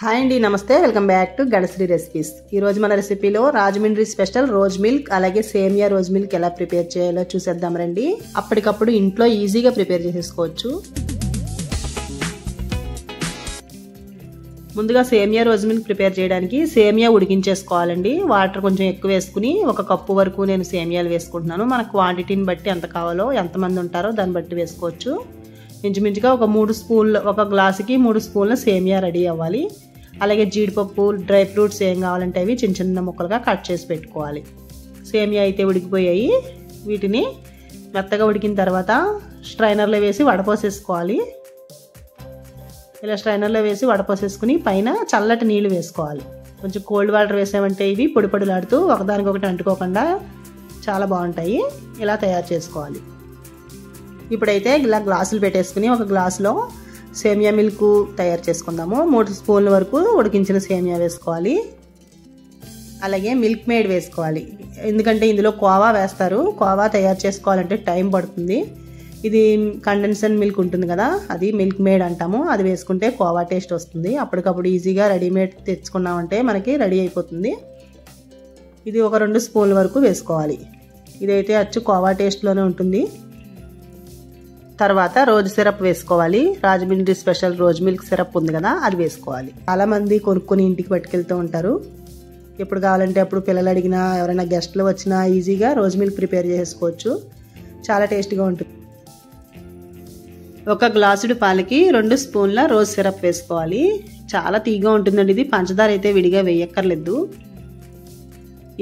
Hi అండి, నమస్తే. Welcome back to Ganasri recipes. ఈరోజు మన రెసిపీలో రాజమండ్రి స్పెషల్ రోజ్ మిల్క్ అలాగే సేమియా రోజ్ మిల్క్ ఎలా ప్రిపేర్ చేయాలో చూసేద్దాం రండి. అప్పటికప్పుడు ఇంట్లో ఈజీగా ప్రిపేర్ చేసేసుకోవచ్చు. ముందుగా సేమియా రోజ్ మిల్క్ ప్రిపేర్ చేయడానికి సేమియా ఉడికించేసుకోవాలండి. వాటర్ కొంచెం ఎక్కువ వేసుకుని 1 కప్పు వరకు నేను సేమియాలు వేసుకుంటున్నాను. మన క్వాంటిటీని బట్టి ఎంత కావాలో, ఎంతమంది ఉంటారో దాన్ని బట్టి వేసుకోవచ్చు. ఇంచుమించుగా ఒక 3 స్పూన్లు, ఒక గ్లాసుకి 3 స్పూన్ల సేమియా రెడీ అవ్వాలి. అలాగే జీడిపప్పు, డ్రై ఫ్రూట్స్ ఏం కావాలంటే అవి చిన్న చిన్న ముక్కలుగా కట్ చేసి పెట్టుకోవాలి. సేమియా అయితే ఉడికిపోయాయి. వీటిని మెత్తగా ఉడికిన తర్వాత స్ట్రైనర్లో వేసి వడపోసేసుకోవాలి. ఇలా స్ట్రైనర్లో వేసి వడపోసేసుకుని పైన చల్లటి నీళ్లు వేసుకోవాలి. కొంచెం కోల్డ్ వాటర్ వేసామంటే ఇవి పొడి పొడిలాడుతూ ఒకదానికొకటి అంటుకోకుండా చాలా బాగుంటాయి. ఇలా తయారు చేసుకోవాలి. ఇప్పుడైతే ఇలా గ్లాసులు పెట్టేసుకుని ఒక గ్లాసులో సేమియా మిల్క్ తయారు చేసుకుందాము. 3 స్పూన్ల వరకు ఉడికించిన సేమియా వేసుకోవాలి. అలాగే మిల్క్ మేడ్ వేసుకోవాలి. ఎందుకంటే ఇందులో కోవా వేస్తారు. కోవా తయారు చేసుకోవాలంటే టైం పడుతుంది. ఇది కండెన్సర్ మిల్క్ ఉంటుంది కదా, అది మిల్క్ మేడ్ అంటాము. అది వేసుకుంటే కోవా టేస్ట్ వస్తుంది. అప్పటికప్పుడు ఈజీగా రెడీమేడ్ తెచ్చుకున్నామంటే మనకి రెడీ అయిపోతుంది. ఇది ఒక 2 స్పూన్ల వరకు వేసుకోవాలి. ఇదైతే అచ్చు కోవా టేస్ట్లోనే ఉంటుంది. తర్వాత రోజ్ సిరప్ వేసుకోవాలి. Rajahmundry special rose milk syrup ఉంది కదా, అది వేసుకోవాలి. చాలా మంది కొనుక్కొని ఇంటికి పట్టుకెళ్తూ ఉంటారు. ఎప్పుడు కావాలంటే అప్పుడు పిల్లలు అడిగినా, ఎవరైనా గెస్ట్లు వచ్చినా ఈజీగా రోజ్ మిల్క్ ప్రిపేర్ చేసుకోవచ్చు. చాలా టేస్టీగా ఉంటుంది. 1 గ్లాసుడు పాలకి 2 స్పూన్ల రోజ్ సిరప్ వేసుకోవాలి. చాలా తీగా ఉంటుందండి. ఇది పంచదార అయితే విడిగా వేయక్కర్లేదు.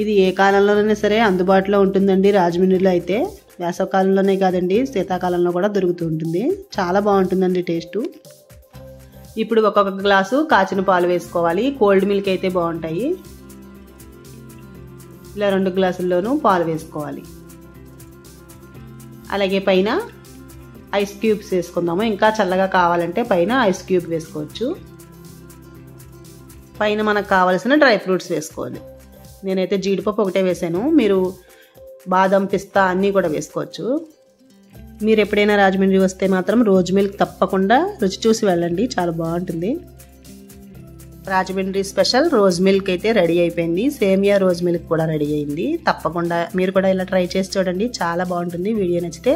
ఇది ఏ కాలంలోనైనా సరే అందుబాటులో ఉంటుందండి. రాజమండ్రిలో అయితే వేసవకాలంలోనే కాదండి, శీతాకాలంలో కూడా దొరుకుతూ ఉంటుంది. చాలా బాగుంటుందండి టేస్ట్. ఇప్పుడు 1 గ్లాసు కాచిన పాలు వేసుకోవాలి. కోల్డ్ మిల్క్ అయితే బాగుంటాయి. ఇలా 2 గ్లాసుల్లోనూ పాలు వేసుకోవాలి. అలాగే పైన ఐస్ క్యూబ్స్ వేసుకుందాము. ఇంకా చల్లగా కావాలంటే పైన ఐస్ క్యూబ్ వేసుకోవచ్చు. పైన మనకు కావలసిన డ్రై ఫ్రూట్స్ వేసుకోవాలి. నేనైతే జీడిపప్పు ఒకటే వేసాను. మీరు బాదం, పిస్తా అన్నీ కూడా వేసుకోవచ్చు. మీరు ఎప్పుడైనా రాజమండ్రి వస్తే మాత్రం రోజ్ మిల్క్ తప్పకుండా రుచి చూసి వెళ్ళండి. చాలా బాగుంటుంది. రాజమండ్రి స్పెషల్ రోజ్ మిల్క్ అయితే రెడీ అయిపోయింది. సేమియా రోజ్ మిల్క్ కూడా రెడీ అయింది. తప్పకుండా మీరు కూడా ఇలా ట్రై చేసి చూడండి. చాలా బాగుంటుంది. వీడియో నచ్చితే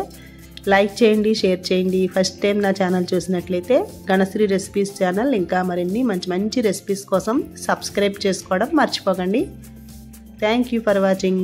లైక్ చేయండి, షేర్ చేయండి. ఫస్ట్ టైం నా ఛానల్ చూసినట్లయితే గణశ్రీ రెసిపీస్ ఛానల్ ఇంకా మరిన్ని మంచి మంచి రెసిపీస్ కోసం సబ్స్క్రైబ్ చేసుకోవడం మర్చిపోకండి. Thank you for watching.